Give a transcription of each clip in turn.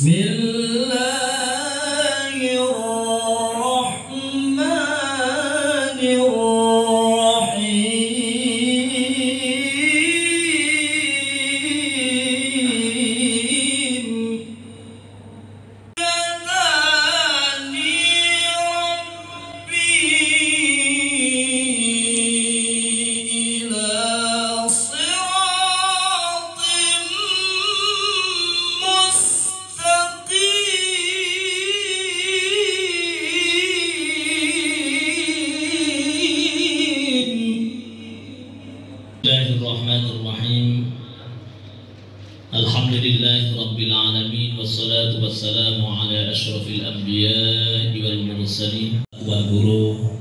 Bismillahirrahmanirrahim. Alhamdulillahirabbil alamin wassalatu wassalamu ala asyrafil anbiya'i wal mursalin. Tuan Guru,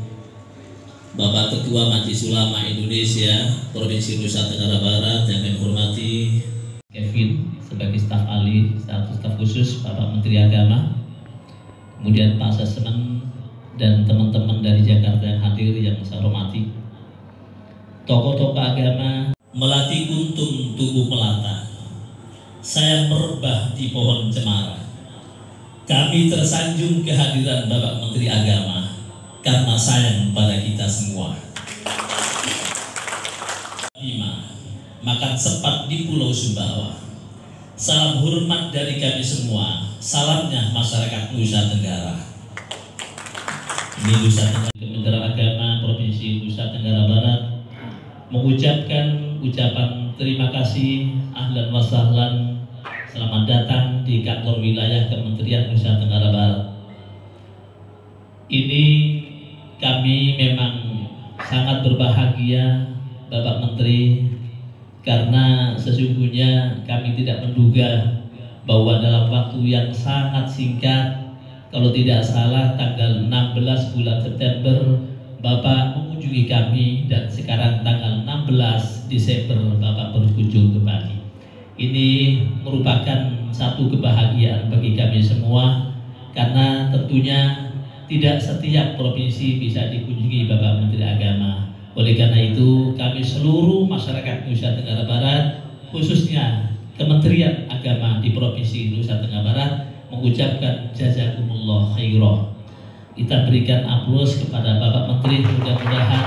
Bapak Ketua Majelis Ulama Indonesia Provinsi Nusa Tenggara Barat yang kami hormati, Kevin sebagai staf ahli, staf khusus Bapak Menteri Agama, kemudian Pak Sasmen dan teman-teman dari Jakarta yang hadir yang saya hormati, tokoh-tokoh agama. Melati kuntum tubuh melata, saya merebah di pohon cemara. Kami tersanjung kehadiran Bapak Menteri Agama karena sayang pada kita semua. Makan sepat di Pulau Sumbawa. Salam hormat dari kami semua. Salamnya masyarakat Nusa Tenggara. Ini Nusa Tenggara, Kementerian Agama Provinsi Nusa Tenggara Barat mengucapkan ucapan terima kasih, ahlan wa sahlan, selamat datang di kantor wilayah Kementerian Nusa Tenggara Barat. Ini kami memang sangat berbahagia Bapak Menteri, karena sesungguhnya kami tidak menduga bahwa dalam waktu yang sangat singkat, kalau tidak salah tanggal 16 bulan September Bapak mengunjungi kami, dan sekarang tanggal 16 Desember Bapak berkunjung kembali. Ini merupakan satu kebahagiaan bagi kami semua, karena tentunya tidak setiap provinsi bisa dikunjungi Bapak Menteri Agama. Oleh karena itu kami seluruh masyarakat Nusa Tenggara Barat, khususnya Kementerian Agama di Provinsi Nusa Tenggara Barat, mengucapkan jazakumullah khairah. Kita berikan aplaus kepada Bapak Menteri, mudah-mudahan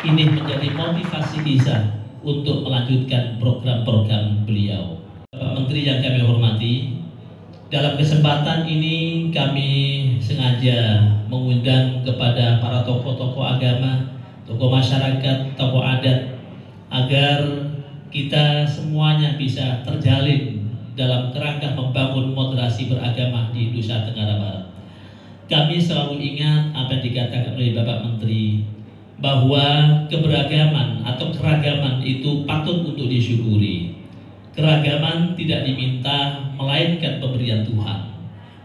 ini menjadi motivasi bisa untuk melanjutkan program-program beliau. Bapak Menteri yang kami hormati, dalam kesempatan ini kami sengaja mengundang kepada para tokoh-tokoh agama, tokoh masyarakat, tokoh adat, agar kita semuanya bisa terjalin dalam kerangka membangun moderasi beragama di Nusa Tenggara Barat. Kami selalu ingat apa yang dikatakan oleh Bapak Menteri, bahwa keberagaman atau keragaman itu patut untuk disyukuri. Keragaman tidak diminta, melainkan pemberian Tuhan.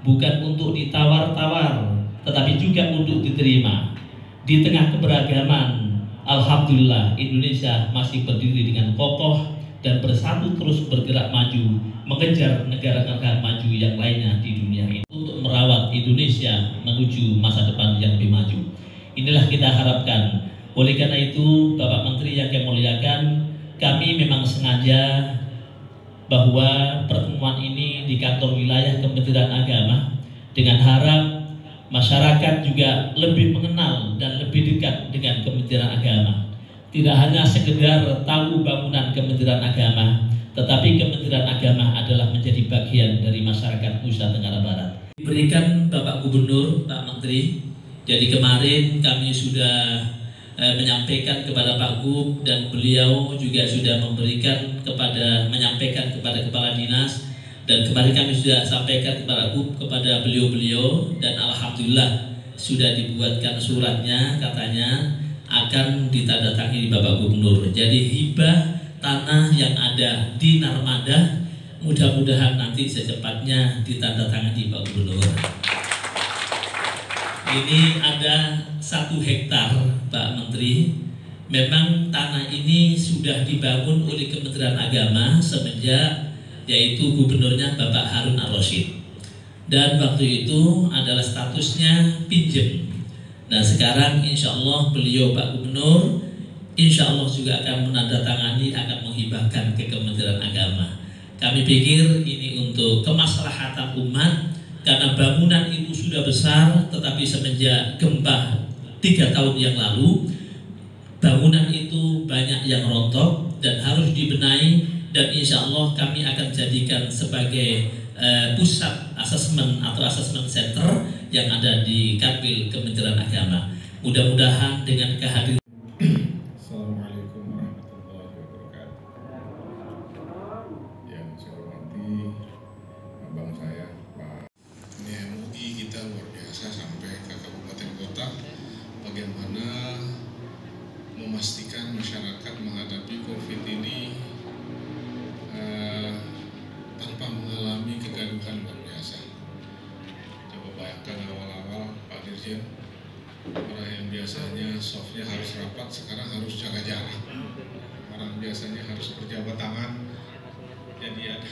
Bukan untuk ditawar-tawar, tetapi juga untuk diterima. Di tengah keberagaman, alhamdulillah Indonesia masih berdiri dengan kokoh dan bersatu terus bergerak maju, mengejar negara-negara maju yang lainnya di dunia ini untuk merawat Indonesia menuju masa depan yang lebih maju. Inilah kita harapkan. Oleh karena itu, Bapak Menteri yang kami muliakan, kami memang sengaja bahwa pertemuan ini di kantor wilayah Kementerian Agama dengan harap masyarakat juga lebih mengenal dan lebih dekat dengan Kementerian Agama. Tidak hanya sekedar tahu bangunan Kementerian Agama, tetapi Kementerian Agama adalah menjadi bagian dari masyarakat Nusa Tenggara Barat. Diberikan Bapak Gubernur, Pak Menteri. Jadi kemarin kami sudah menyampaikan kepada Pak Gub, dan beliau juga sudah menyampaikan kepada Kepala Dinas, dan kemarin kami sudah sampaikan kepada Gub, kepada beliau-beliau, dan alhamdulillah sudah dibuatkan suratnya, katanya akan ditandatangani Bapak Gubernur. Jadi hibah tanah yang ada di Narmada mudah-mudahan nanti secepatnya ditandatangani Pak Gubernur. Ini ada 1 hektar Pak Menteri. Memang tanah ini sudah dibangun oleh Kementerian Agama semenjak yaitu gubernurnya Bapak Harun Ar-Rasyid. Dan waktu itu adalah statusnya pinjem. Nah sekarang insya Allah beliau Pak Gubernur insya Allah juga akan menandatangani, akan menghibahkan ke Kementerian Agama. Kami pikir ini untuk kemaslahatan umat, karena bangunan itu sudah besar, tetapi semenjak gempa 3 tahun yang lalu, bangunan itu banyak yang rontok dan harus dibenahi, dan insya Allah kami akan jadikan sebagai pusat asesmen atau asesmen center yang ada di Kanwil Kementerian Agama. Mudah-mudahan dengan kehadiran. Assalamualaikum warahmatullahi wabarakatuh. Yang saya hormati abang saya Pak. Ini MUI kita luar biasa sampai ke kabupaten kota. Bagaimana memastikan masyarakat menghadapi COVID ini tanpa mengalami kegaduhan luar biasa. Coba bayangkan awal-awal Pak Dirjen, orang yang biasanya softnya harus rapat sekarang harus jaga jarak. Orang biasanya harus berjabat tangan, jadi ada.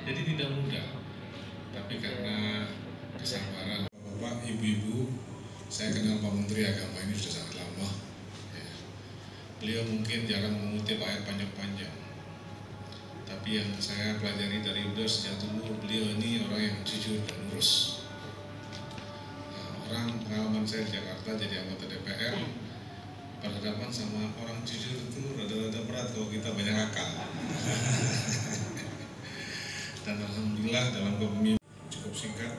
Jadi tidak mudah. Tapi karena kesabaran Bapak, Ibu-ibu, saya kenal Pak Menteri Agama ini sudah sangat lama. Ya. Beliau mungkin jarang mengutip ayat panjang-panjang. Tapi yang saya pelajari dari beliau sejak dulu, beliau ini orang yang jujur dan lurus. Orang pengalaman saya di Jakarta jadi anggota DPR, berhadapan sama orang jujur itu rada-rada berat kalau kita banyak akal. Dan alhamdulillah dalam kepemimpinan cukup singkat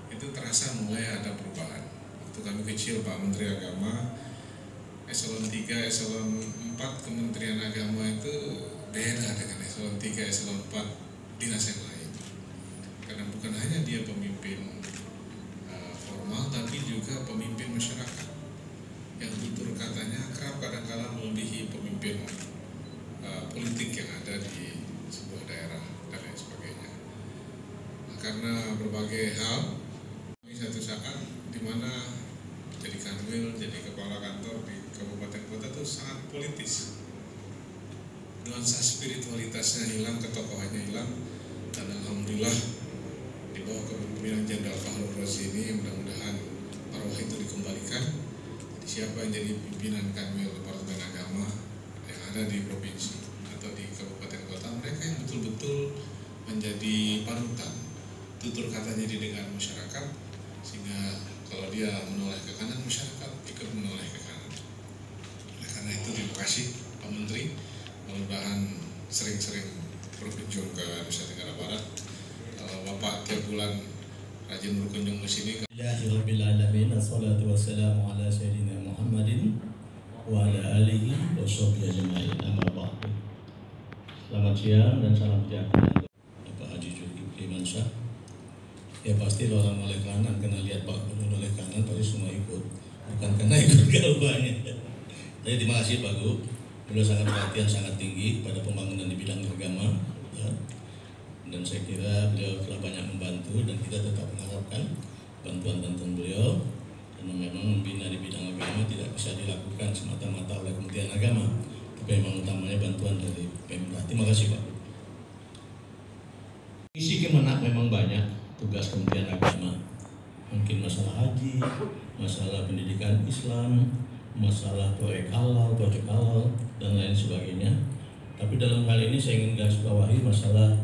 itu terasa mulai ada perubahan. Waktu kami kecil Pak Menteri Agama, eselon 3, eselon 4 Kementerian Agama itu beda dengan eselon 3, eselon 4 dinas yang lain. Karena bukan hanya dia pemimpin formal, tapi juga pemimpin masyarakat yang tutur katanya kerap kadang-kala melebihi pemimpin politik yang ada di sebuah daerah dan lain sebagainya. Nah, karena berbagai hal, satu saat di mana jadi kanwil, jadi kepala kantor di kabupaten kota itu sangat politis. Nuansa spiritualitasnya hilang, ketokohannya hilang, dan alhamdulillah di bawah kepemimpinan Jenderal Fahru Razi ini mudah-mudahan arwah itu dikembalikan. Siapa yang jadi pimpinan Kanwil Departemen Agama yang ada di provinsi atau di kabupaten kota, mereka yang betul-betul menjadi panutan, tutur katanya didengar masyarakat, sehingga kalau dia menoleh ke kanan, masyarakat ikut menoleh ke kanan. Nah, karena itu terima kasih Pak Menteri, mudah-mudahan sering-sering berkunjung ke Nusa Tenggara Barat. Kalau Bapak tiap bulan rajin berkunjung ke sini. Alhamdulillahirabbil assalatu wassalamu ala sayyidina Muhammadin wa ala alihi wa sahbihi ajma'in. Amma ba'du. Selamat siang dan salam sejahtera Bapak Haji Zulkifli Mansyah. Ya pasti orang oleh kanan, kena lihat Pak Gubernur oleh kanan pasti semua ikut, bukan karena ikut galbanya. Jadi terima kasih Pak Gub, beliau sangat perhatian sangat tinggi pada pembangunan di bidang agama, ya. Dan saya kira beliau telah banyak membantu dan kita tetap mengharapkan bantuan-bantuan beliau, karena memang membina di bidang agama tidak bisa dilakukan semata-mata oleh Kementerian Agama, tapi memang utamanya bantuan dari Pemda. Terima kasih Pak. Misi Kemenak memang banyak, tugas Kementerian Agama, mungkin masalah haji, masalah pendidikan Islam, masalah proyek halal, dan lain sebagainya. Tapi dalam hal ini saya ingin garis bawahi masalah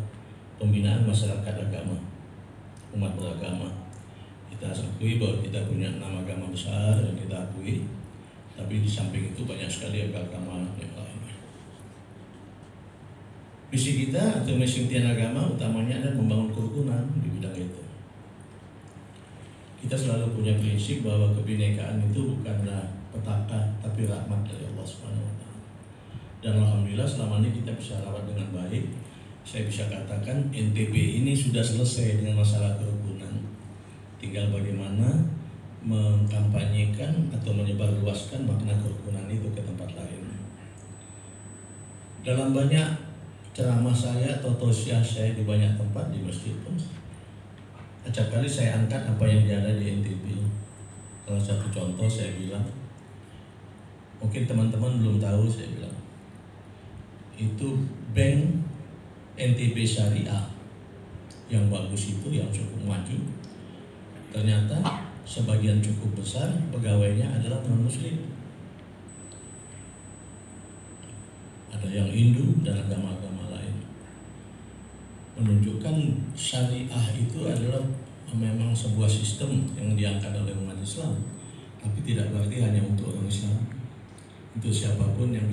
pembinaan masyarakat agama, umat beragama. Kita akui bahwa kita punya 6 agama besar yang kita akui, tapi di samping itu banyak sekali agama yang lainnya. Misi kita atau misi Kementerian Agama utamanya adalah membangun kerukunan di bidang itu. Kita selalu punya prinsip bahwa kebinekaan itu bukanlah petaka, tapi rahmat dari Allah Subhanahu wa Ta'ala. Dan alhamdulillah selama ini kita bisa rawat dengan baik. Saya bisa katakan NTB ini sudah selesai dengan masalah kerukunan. Tinggal bagaimana mengkampanyekan atau menyebarluaskan makna kerukunan itu ke tempat lain. Dalam banyak ceramah saya atau tausiah saya di banyak tempat di masjid pun, acap kali saya angkat apa yang ada di NTB. Salah satu contoh saya bilang, mungkin teman-teman belum tahu, saya bilang itu bank NTB Syariah yang bagus itu, yang cukup maju, ternyata sebagian cukup besar pegawainya adalah non-muslim. Ada yang Hindu dan agama-agama lain. menunjukkan syariah itu adalah memang sebuah sistem yang diangkat oleh umat Islam, tapi tidak berarti hanya untuk orang Islam, untuk siapapun yang